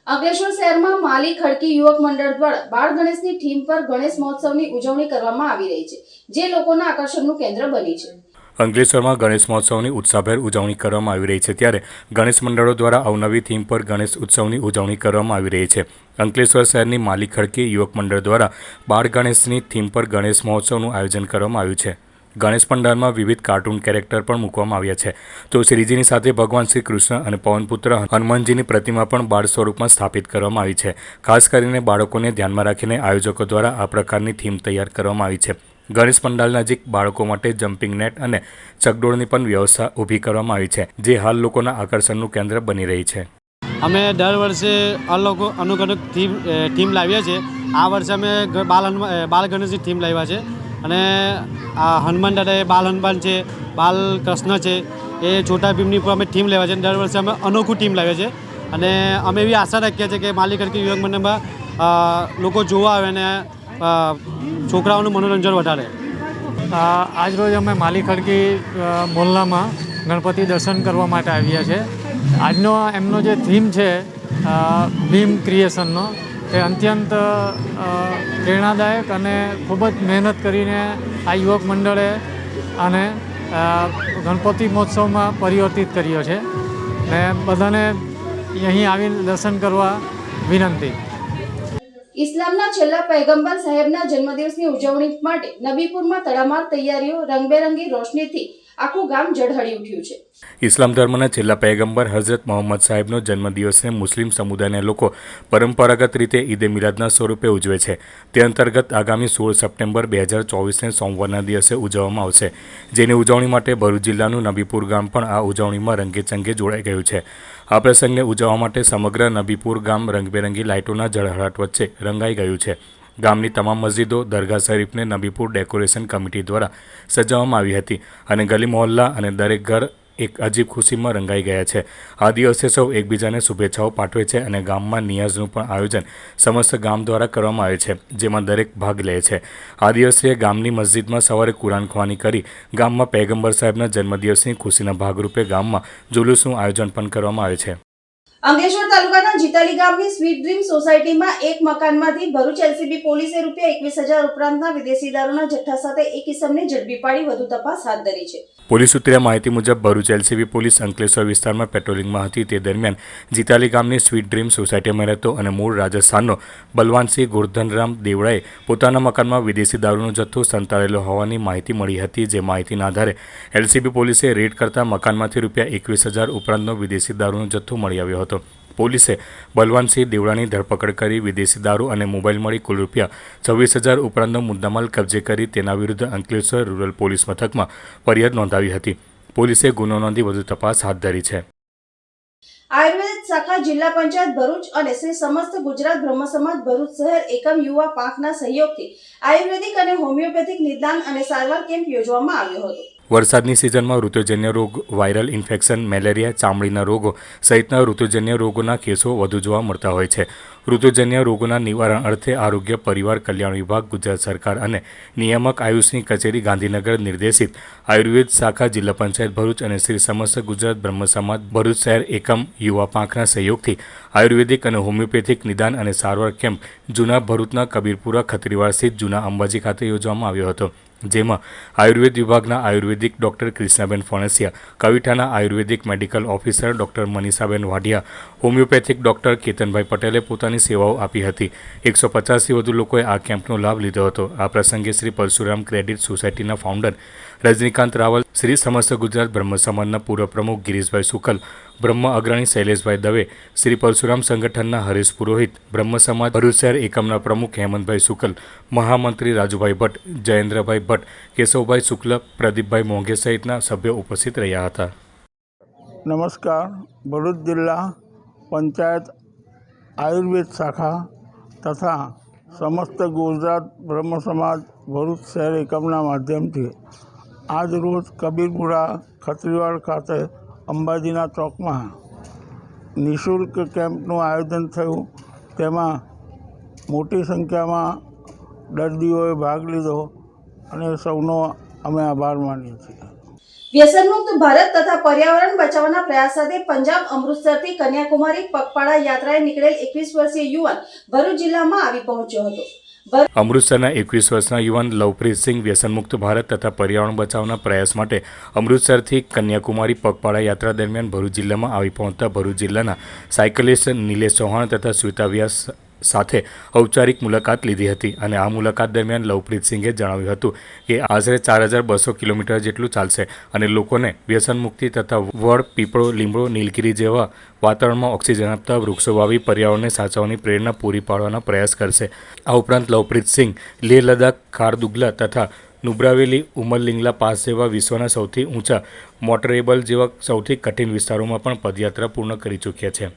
અંકલેશ્વર શહેરમાં માલી ખડકી યુવક મંડળ દ્વારા બાળ ગણેશની થીમ પર ગણેશ મહોત્સવની ઉજવણી કરવામાં આવી રહી છે, જે લોકોના આકર્ષણનું કેન્દ્ર બની છે. અંકલેશ્વરમાં ગણેશ મહોત્સવની ઉત્સાહભેર ઉજવણી કરવામાં આવી રહી છે, ત્યારે ગણેશ મંડળો દ્વારા અવનવી થીમ પર ગણેશ ઉત્સવની ઉજવણી કરવામાં આવી રહી છે. અંકલેશ્વર શહેરની માલી ખડકી યુવક મંડળ દ્વારા બાળ ગણેશની થીમ પર ગણેશ મહોત્સવનું આયોજન કરવામાં આવ્યું છે. ગણેશ પંડાલમાં વિવિધ કાર્ટૂન કેરેક્ટર પણ મૂકવામાં આવ્યા છે, તો શ્રીજીની સાથે ભગવાન શ્રી કૃષ્ણ અને પવનપુત્ર હનુમાનજીની પ્રતિમા પણ બાળ સ્વરૂપમાં સ્થાપિત કરવામાં આવી છે. ખાસ કરીને બાળકોને ધ્યાનમાં રાખીને આયોજકો દ્વારા આ પ્રકારની થીમ તૈયાર કરવામાં આવી છે. ગણેશ પંડાલ નજીક બાળકો માટે જમ્પિંગ નેટ અને ચકડોળની પણ વ્યવસ્થા ઊભી કરવામાં આવી છે, જે હાલ લોકોના આકર્ષણનું કેન્દ્ર બની રહી છે. અમે દર વર્ષે અનુક થીમ લાવીએ છીએ. આ વર્ષે અમે બાલ ગણેશની થીમ લાવ્યા છે અને આ હનુમાન દાદા બાલ હનુમાન છે, બાલ કૃષ્ણ છે, એ છોટા ભીમની ઉપર અમે થીમ લાવ્યા છે. દર વર્ષે અમે અનોખું થીમ લાવીએ છીએ અને અમે એવી આશા રાખીએ છીએ કે માલી ખડકી યુવક મંડળમાં લોકો જોવા આવે અને છોકરાઓનું મનોરંજન વધારે. આજરોજ અમે માલી ખડકી મોહલ્લામાં ગણપતિ દર્શન કરવા માટે આવ્યા છે. આજનો એમનો જે થીમ છે ભીમ ક્રિએશનનો, એ અત્યંત પ્રેરણાદાયક અને ખૂબ જ મહેનત કરીને આ યુવક મંડળે આને ગણપતિ મહોત્સવમાં પરિવર્તિત કર્યો છે ને બધાને અહીં આવીને દર્શન કરવા વિનંતી. ઇસ્લામના છેલ્લા પૈગંબર સાહેબના જન્મદિવસની ઉજવણી માટે નબીપુરમાં તડામાર તૈયારીઓ, રંગબેરંગી રોશનીથી આખું ગામ ઝળહળી ઉઠ્યું છે. ઇસ્લામ ધર્મના છેલ્લા પૈગંબર હઝરત મોહમ્મદ સાહેબનો જન્મદિવસને મુસ્લિમ સમુદાયના લોકો પરંપરાગત રીતે ઈદે મિલાદના સ્વરૂપે ઉજવે છે. તે અંતર્ગત આગામી 16 સપ્ટેમ્બર 2024ને સોમવારના દિવસે ઉજવવામાં આવશે, જેની ઉજવણી માટે ભરૂચ જિલ્લાનું નબીપુર ગામ પણ આ ઉજવણીમાં રંગેચંગે જોડાઈ ગયું છે. આ પ્રસંગને ઉજવવા માટે સમગ્ર નબીપુર ગામ રંગબેરંગી લાઇટોના ઝળહળાટ વચ્ચે રંગાઈ ગયું છે. ગામની તમામ મસ્જિદો, દરગાહ શરીફને નબીપુર ડેકોરેશન કમિટી દ્વારા સજાવવામાં આવી હતી અને ગલી મહોલ્લા અને દરેક ઘર એક અજીબ ખુશીમાં રંગાઈ ગયા છે. આ દિવસે સૌ એકબીજાને શુભેચ્છાઓ પાઠવે છે અને ગામમાં નિયાઝનું પણ આયોજન સમસ્ત ગામ દ્વારા કરવામાં આવે છે, જેમાં દરેક ભાગ લે છે. આ દિવસે ગામની મસ્જિદમાં સવારે કુરાન ખ્વાની કરી ગામમાં પૈગંબર સાહેબના જન્મદિવસની ખુશીના ભાગરૂપે ગામમાં જુલુસનું આયોજન પણ કરવામાં આવે છે. અંકલેશ્વર તાલુકાના જીતાલી ગામની સ્વીટ ડ્રીમ સોસાયટીમાં એક મકાનમાંથી ભરૂચ એલસીબી પોલીસે ₹21,000 ઉપરાંતના વિદેશી દારૂના જથ્થા સાથે એક ઇસમને ઝડપી પાડી વધુ તપાસ હાથ ધરી છે. પોલીસ સૂત્રે માહિતી મુજબ ભરૂચ એલસીબી પોલીસ અંકલેશ્વર વિસ્તારમાં પેટ્રોલિંગમાં હતી તે દરમિયાન જીતાલી ગામની સ્વીટ ડ્રીમ સોસાયટીમાં રહેતો અને મૂળ રાજસ્થાનનો બલવાનસિંહ ગોરધનરામ દેવડાએ પોતાના મકાનમાં વિદેશી દારૂનો જથ્થો સંતાડેલો હોવાની માહિતી મળી હતી. જે માહિતીના આધારે એલસીબી પોલીસે રેડ કરતા મકાનમાંથી ₹21,000 ઉપરાંતનો વિદેશી દારૂનો જથ્થો મળી આવ્યો હતો. પોલીસે બલવાનસિંહ દેવડાની ધરપકડ કરી વિદેશી દારૂ અને મોબાઈલ મળી કુલ ₹26,000 ઉપરાંતનો મુદ્દામાલ કબજે કરી તેના વિરુદ્ધ અંકલેશ્વર રૂરલ પોલીસ મથકમાં ફરિયાદ નોંધાવી હતી. પોલીસે ગુનો નોંધી વધુ તપાસ હાથ ધરી છે. આયુર્વેદ શાખા જિલ્લા પંચાયત ભરૂચ અને શ્રી સમસ્ત ગુજરાત બ્રહ્મ સમાજ ભરૂચ શહેર એકમ યુવા પાંખના સહયોગથી આયુર્વેદિક અને હોમિયોપેથિક નિદાન અને સારવાર કેમ્પ યોજવામાં આવ્યો હતો. વરસાદની સિઝનમાં ઋતુજન્ય રોગ, વાયરલ ઇન્ફેક્શન, મેલેરિયા, ચામડીના રોગો સહિતના ઋતુજન્ય રોગોના કેસો વધુ જોવા મળતા હોય છે. ઋતુજન્ય રોગોના નિવારણ અર્થે આરોગ્ય પરિવાર કલ્યાણ વિભાગ, ગુજરાત સરકાર અને નિયામક આયુષની કચેરી ગાંધીનગર નિર્દેશિત આયુર્વેદ શાખા જિલ્લા પંચાયત ભરૂચ અને શ્રી સમસ્ત ગુજરાત બ્રહ્મ સમાજ ભરૂચ શહેર એકમ યુવા પાંખના સહયોગથી આયુર્વેદિક અને હોમિયોપેથિક નિદાન અને સારવાર કેમ્પ જૂના ભરૂચના કબીરપુરા ખત્રીવાડ સ્થિત જૂના અંબાજી ખાતે યોજવામાં આવ્યો હતો. જેમાં આયુર્વેદ વિભાગના આયુર્વેદિક ડૉક્ટર કૃષ્ણાબેન ફણસિયા, કવિઠાના આયુર્વેદિક મેડિકલ ઓફિસર ડૉક્ટર મનીષાબેન વાઢિયા, હોમિયોપેથિક ડૉક્ટર કેતનભાઈ પટેલે પોતાની સેવાઓ આપી હતી. 150થી વધુ લોકોએ આ કેમ્પનો લાભ લીધો હતો. આ પ્રસંગે શ્રી પરશુરામ ક્રેડિટ સોસાયટીના ફાઉન્ડર રજનીકાંત રાવલ, શ્રી સમસ્ત ગુજરાત બ્રહ્મ સમાજના પૂર્વ પ્રમુખ ગિરીશભાઈ શુકલ, બ્રહ્મ અગ્રણી શૈલેષભાઈ દવે, શ્રી પરશુરામ સંગઠનના હરીશ પુરોહિત, બ્રહ્મ સમાજ ભરૂચ શહેર એકમના પ્રમુખ હેમંતભાઈ શુકલ, મહામંત્રી રાજુભાઈ ભટ્ટ, જયેન્દ્રભાઈ ભટ્ટ, કેશવભાઈ શુક્લ, પ્રદીપભાઈ મોંઘે સહિતના સભ્યો ઉપસ્થિત રહ્યા હતા. નમસ્કાર. ભરૂચ જિલ્લા પંચાયત આયુર્વેદ શાખા તથા સમસ્ત ગુજરાત બ્રહ્મ સમાજ ભરૂચ શહેર એકમના માધ્યમથી આજ રોજ કબીરપુરા ખત્રીવાડ ખાતે અંબાજીના ચોકમાં નિઃશુલ્ક કેમ્પનું આયોજન થયું. તેમાં મોટી સંખ્યામાં દર્દીઓએ ભાગ લીધો અને સૌનો અમે આભાર માનીએ છીએ. વ્યસનમુક્ત ભારત તથા પર્યાવરણ બચાવવાના પ્રયાસ સાથે પંજાબ અમૃતસરથી કન્યાકુમારી પગપાળા યાત્રાએ નીકળેલ 21 વર્ષીય યુવાન ભરૂચ જિલ્લામાં આવી પહોંચ્યો હતો. અમૃતસરના 21 વર્ષના યુવાન લવપ્રીતસિંહ વ્યસનમુક્ત ભારત તથા પર્યાવરણ બચાવના પ્રયાસ માટે અમૃતસરથી કન્યાકુમારી પગપાળા યાત્રા દરમિયાન ભરૂચ જિલ્લામાં આવી પહોંચતા ભરૂચ જિલ્લાના સાયકલિસ્ટ નિલેશ ચૌહાણ તથા શ્વેતા વ્યાસ સાથે ઔપચારિક મુલાકાત લીધી હતી. અને આ મુલાકાત દરમિયાન લવપ્રીતસિંહે જણાવ્યું હતું કે આશરે 4200 કિલોમીટર જેટલું ચાલશે અને લોકોને વ્યસન મુક્તિ તથા વડ, પીપળો, લીમડો, નીલગિરી જેવા વાતાવરણમાં ઓક્સિજન આપતા વૃક્ષો વાવી પર્યાવરણને સાચવવાની પ્રેરણા પૂરી પાડવાનો પ્રયાસ કરશે. આ ઉપરાંત લવપ્રીતસિંહ લેહ લદ્દાખ, ખારદુગલા તથા નુબ્રાવેલી, ઉમરલિંગલા પાસ જેવા વિશ્વના સૌથી ઊંચા મોટરેબલ જેવા સૌથી કઠિન વિસ્તારોમાં પણ પદયાત્રા પૂર્ણ કરી ચૂક્યા છે.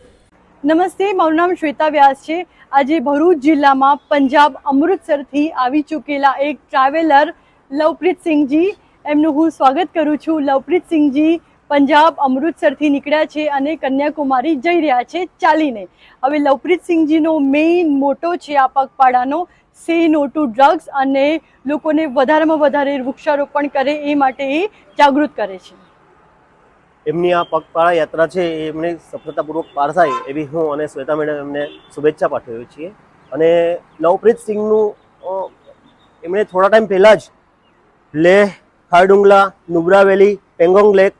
નમસ્તે, મારું નામ શ્વેતા વ્યાસ છે. આજે ભરૂચ જિલ્લામાં પંજાબ અમૃતસરથી આવી ચૂકેલા એક ટ્રાવેલર લવપ્રીતસિંહજી, એમનું હું સ્વાગત કરું છું. લવપ્રીતસિંહજી પંજાબ અમૃતસરથી નીકળ્યા છે અને કન્યાકુમારી જઈ રહ્યા છે ચાલીને. હવે લવપ્રીતસિંહજીનો મેઇન મોટો છે આ પગપાળાનો, સે નો ટુ ડ્રગ્સ, અને લોકોને વધારેમાં વધારે વૃક્ષારોપણ કરે એ માટે એ જાગૃત કરે છે. એમની આ પગપાળા યાત્રા છે એ એમને સફળતાપૂર્વક પાર થાય એવી હું અને શ્વેતા મેડમ એમને શુભેચ્છા પાઠવીએ છીએ. અને લવપ્રીતસિંહનું એમણે થોડા ટાઈમ પહેલાં જ લેહ, ખારડુંગલા, નુબ્રાવેલી, પેંગોંગ લેક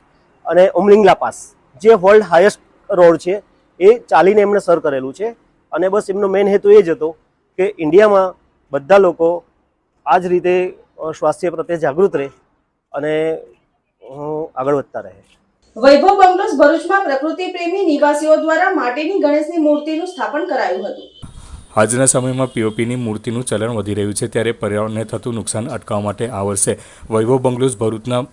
અને ઉમલિંગલા પાસ જે વર્લ્ડ હાઈએસ્ટ રોડ છે એ ચાલીને એમણે સર કરેલું છે. અને બસ એમનો મેઇન હેતુ એ જ હતો કે ઇન્ડિયામાં બધા લોકો આ જ રીતે સ્વાસ્થ્ય પ્રત્યે જાગૃત રહે અને આગળ વધતા રહે. વૈભવ બંગલોઝ ભરૂચમાં પ્રકૃતિ પ્રેમી નિવાસીઓ દ્વારા માટીની ગણેશની મૂર્તિનું સ્થાપન કરાયું હતું. આજના સમયમાં પીઓપીની મૂર્તિનું ચલણ વધી રહ્યું છે, ત્યારે પર્યાવરણને થતું નુકસાન અટકાવવા માટે આ વર્ષે વૈભવ બંગલોઝ ભરૂચના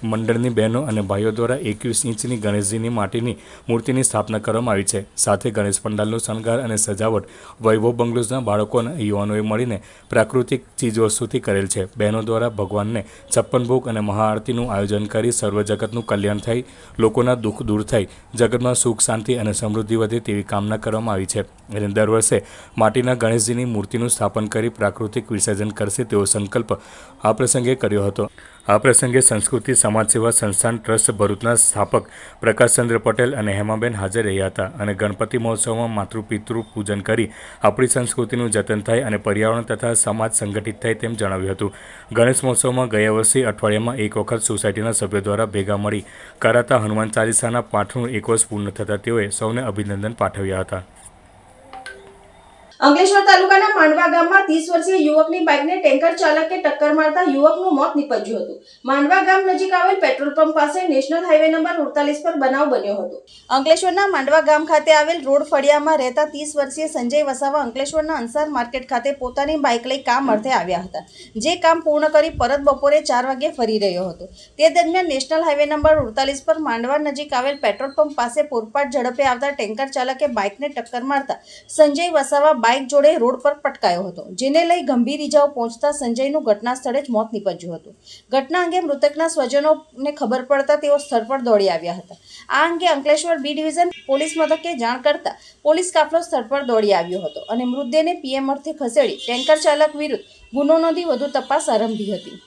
મંડળની બહેનો અને ભાઈઓ દ્વારા 21 ઇંચની ગણેશજીની માટીની મૂર્તિની સ્થાપના કરવામાં આવી છે. સાથે ગણેશ પંડાલનો શણગાર અને સજાવટ વૈભવ બંગલોઝના બાળકો અને યુવાનોએ મળીને પ્રાકૃતિક ચીજવસ્તુથી કરેલ છે. બહેનો દ્વારા ભગવાનને 56 ભોગ અને મહાઆરતીનું આયોજન કરી સર્વ જગતનું કલ્યાણ થાય, લોકોના દુઃખ દૂર થાય, જગતમાં સુખ, શાંતિ અને સમૃદ્ધિ વધે તેવી કામના કરવામાં આવી છે. અને દર વર્ષે માટીના ગણેશજીની મૂર્તિનું સ્થાપન કરી પ્રાકૃતિક વિસર્જન કરશે તેવો સંકલ્પ આ પ્રસંગે કર્યો હતો. આ પ્રસંગે સંસ્કૃતિ સમાજ સેવા સંસ્થાન ટ્રસ્ટ ભરૂચના સ્થાપક પ્રકાશચંદ્ર પટેલ અને હેમાબેન હાજર રહ્યા હતા. અને ગણપતિ મહોત્સવમાં માતૃપિતૃ પૂજન કરી આપણી સંસ્કૃતિનું જતન થાય અને પર્યાવરણ તથા સમાજ સંગઠિત થાય તેમ જણાવ્યું હતું. ગણેશ મહોત્સવમાં ગયા વર્ષે અઠવાડિયામાં એક વખત સોસાયટીના સભ્યો દ્વારા ભેગા મળી કરાતા હનુમાન ચાલીસાના પાઠનું 1 વર્ષ પૂર્ણ થતાં તેઓએ સૌને અભિનંદન પાઠવ્યા હતા. અંકલેશ્વર તાલુકાના માંડવા ગામમાં 30 વર્ષીય યુવકની બાઇકને ટેન્કર ચાલકે ટક્કર મારતા યુવકનું મોત નીપજ્યું હતું. માંડવા ગામ નજીક આવેલ પેટ્રોલ પંપ પાસે નેશનલ હાઈવે નંબર 48 પર બનાવ બન્યો હતો. અંકલેશ્વરના માંડવા ગામ ખાતે આવેલ રોડ ફળિયામાં રહેતા 30 વર્ષીય સંજય વસાવા અંકલેશ્વરના અંસાર માર્કેટ ખાતે પોતાની બાઇક લઈ કામ અર્થે આવ્યા હતા. જે કામ પૂર્ણ કરી પરત બપોરે 4 વાગ્યે ફરી રહ્યો હતો. તે દરમિયાન નેશનલ હાઈવે નંબર 48 પર માંડવા નજીક આવેલ પેટ્રોલ પંપ પાસે પૂરપાટ ઝડપે આવતા ટેન્કર ચાલકે બાઇકને ટક્કર મારતા સંજય વસાવા બાઇક જોડે રોડ પર પટકાયો હતો, જેને લઈ ગંભીર ઈજાઓ પહોંચતા સંજયનું ઘટના સ્થળે જ મોત નીપજ્યું હતું. ઘટના અંગે મૃતકના સ્વજનોને ખબર પડતા તેઓ સ્થળ પર દોડી આવ્યા હતા. આ અંગે અંકલેશ્વર બી ડિવિઝન પોલીસ મથકે જાણ કરતા પોલીસ કાફલો સ્થળ પર દોડી આવ્યો હતો અને મૃતદેહને પીએમ અર્થે ખસેડી ટેન્કર ચાલક વિરુદ્ધ ગુનો નોંધી વધુ તપાસ આરંભી હતી.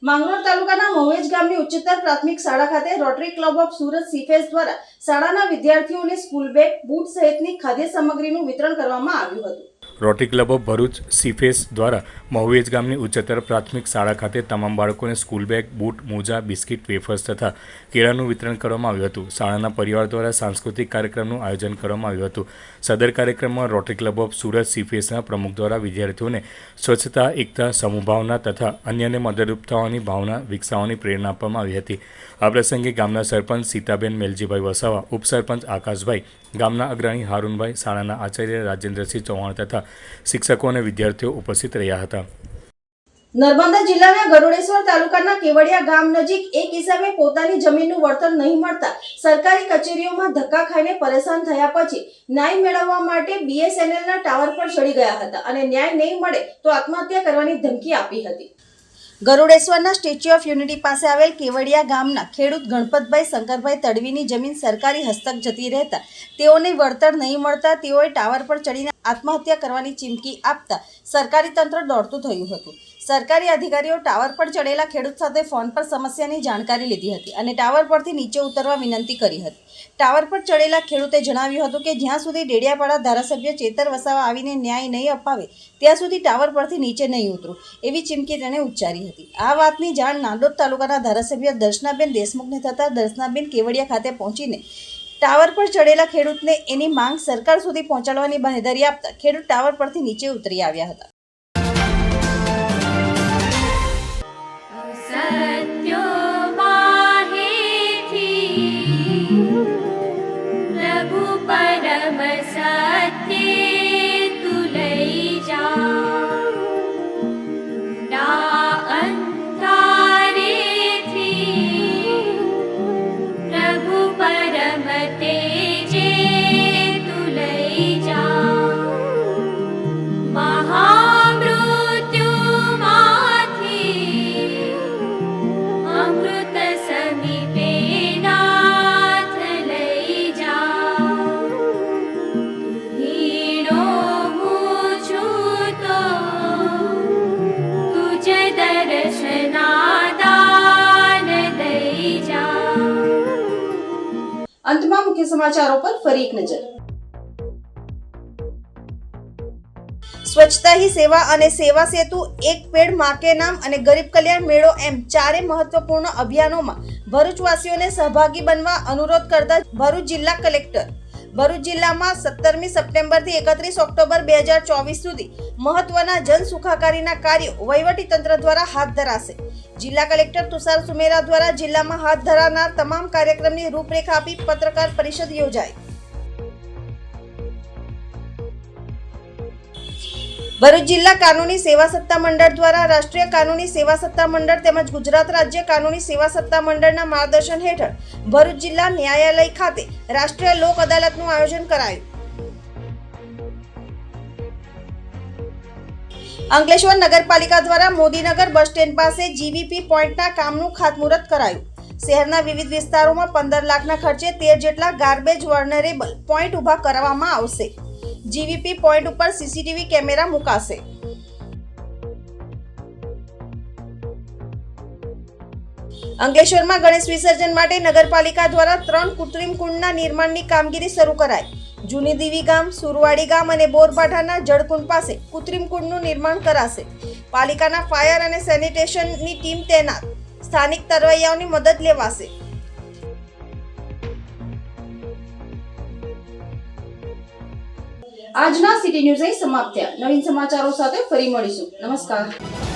માંગરોળ તાલુકાના મહુવેજ ગામની ઉચ્ચતર પ્રાથમિક શાળા ખાતે rotary club of Surat sea face દ્વારા શાળાના વિદ્યાર્થીઓને સ્કૂલ બેગ, બૂટ સહિતની ખાદ્ય સામગ્રીનું વિતરણ કરવામાં આવ્યું હતું. Rotary club of Bharuch sea face દ્વારા મહુવેજ ગામની ઉચ્ચતર પ્રાથમિક શાળા ખાતે તમામ બાળકોને સ્કૂલ બેગ, બૂટ, મોજા, બિસ્કિટ, વેફર્સ તથા કેળાનું વિતરણ કરવામાં આવ્યું હતું. શાળાના પરિવાર દ્વારા સાંસ્કૃતિક કાર્યક્રમનું આયોજન કરવામાં આવ્યું હતું. સદર કાર્યક્રમમાં રોટરી ક્લબ ઓફ સુરત સીફેસના પ્રમુખ દ્વારા વિદ્યાર્થીઓને સ્વચ્છતા, એકતા, સમભાવના તથા અન્યને મદદરૂપ થવાની ભાવના વિકસાવવાની પ્રેરણા આપવામાં આવી હતી. આ પ્રસંગે ગામના સરપંચ સીતાબેન મેલજીભાઈ વસાવા, ઉપસરપંચ આકાશભાઈ, ગામના અગ્રણી હારૂનભાઈ, શાળાના આચાર્ય રાજેન્દ્રસિંહ ચૌહાણ તથા શિક્ષકો અને વિદ્યાર્થીઓ ઉપસ્થિત રહ્યા હતા. નર્મદા જિલ્લાના ગરુડેશ્વર તાલુકાના કેવડિયા ગામ નજીક એક ઇસમે પોતાની જમીનનું વળતર નહીં મળતા સરકારી કચેરીઓમાં ધક્કા ખાઈને પરેશાન થયા પછી ન્યાય મેળવવા માટે BSNLના ટાવર પર ચડી ગયા હતા અને ન્યાય નહીં મળે તો આત્મહત્યા કરવાની ધમકી આપી હતી. ગરુડેશ્વરના સ્ટેચ્યુ ઓફ યુનિટી પાસે આવેલ કેવડિયા ગામના ખેડૂત ગણપતભાઈ શંકરભાઈ તડવીની જમીન સરકારી હસ્તક જતી રહેતા તેઓને વળતર નહીં મળતા તેઓએ ટાવર પર ચડીને આત્મહત્યા કરવાની ચીમકી આપતા સરકારી તંત્ર દોડતું થયું હતું. સરકારી અધિકારીઓ ટાવર પર ચડેલા ખેડૂત સાથે ફોન પર સમસ્યાની જાણકારી લીધી હતી અને ટાવર પરથી નીચે ઉતરવા વિનંતી કરી હતી. ટાવર પર ચડેલા ખેડૂતે જણાવ્યું હતું કે જ્યાં સુધી ડેડિયાપાડા ધારાસભ્ય ચેતર વસાવા આવીને ન્યાય નહીં અપાવે ત્યાં સુધી ટાવર પરથી નીચે નહીં ઉતરું એવી ચીમકી તેણે ઉચ્ચારી હતી. આ વાતની જાણ નાંદોદ તાલુકાના ધારાસભ્ય દર્શનાબેન દેશમુખને થતાં દર્શનાબેન કેવડિયા ખાતે પહોંચીને ટાવર પર ચડેલા ખેડૂતને એની માંગ સરકાર સુધી પહોંચાડવાની બાંહેધરી આપતા ખેડૂત ટાવર પરથી નીચે ઉતરી આવ્યા હતા. અંતમાં મુખ્ય સમાચારો પર ફરી એક નજર. સ્વચ્છતા હી સેવા અને સેવા સેતુ, એક પેડ માં કે નામ અને ગરીબ કલ્યાણ મેળો એમ ચારે મહત્વપૂર્ણ અભિયાનોમાં ભરૂચવાસીઓને સહભાગી બનવા અનુરોધ કરતા ભરૂચ જિલ્લા કલેક્ટર. ભરૂચ જિલ્લામાં 17મી સપ્ટેમ્બરથી 31 ઓક્ટોબર 2024 સુધી મહત્વના જન સુખાકારીના કાર્યો વહીવટીતંત્ર દ્વારા હાથ ધરાશે. જિલ્લા કલેક્ટર તુષાર સુમેરા દ્વારા જિલ્લામાં હાથ ધરાનાર તમામ કાર્યક્રમની રૂપરેખા આપી પત્રકાર પરિષદ યોજાઈ. ભરૂચ જિલ્લા કાનૂની સેવા સત્તા મંડળ દ્વારા રાષ્ટ્રીય કાનૂની સેવા સત્તા મંડળ તેમજ ગુજરાત રાજ્ય કાનૂની સેવા સત્તા મંડળના માર્ગદર્શન હેઠળ ભરૂચ જિલ્લા ન્યાયાલય ખાતે રાષ્ટ્રીય લોક અદાલતનું આયોજન કરાયું. અંકલેશ્વર નગરપાલિકા દ્વારા મોદીનગર બસ સ્ટેન્ડ પાસે GVP પોઈન્ટના કામનું ખાતમુહૂર્ત કરાયું. શહેરના વિવિધ વિસ્તારોમાં 15 લાખના ખર્ચે 13 જેટલા ગાર્બેજ વલ્નરેબલ પોઈન્ટ ઊભા કરવામાં આવશે. GVP પોઈન્ટ ઉપર CCTV કેમેરા મુકાશે. અંકલેશ્વરમાં ગણેશ વિસર્જન માટે નગરપાલિકા દ્વારા 3 કૃત્રિમ કુંડના નિર્માણની કામગીરી શરૂ કરાઈ. જૂની દીવી ગામ, સુરવાડી ગામ અને બોરબાઠાના જળકુંડ પાસે કૃત્રિમ કુંડનું નિર્માણ કરાશે. પાલિકાના ફાયર અને સેનિટેશનની ટીમ તૈનાત. સ્થાનિક તરવૈયાઓની મદદ લેવાશે. આજના સિટી ન્યૂઝ અહીં સમાપ્ત થયા. નવીન સમાચારો સાથે ફરી મળીશું. નમસ્કાર.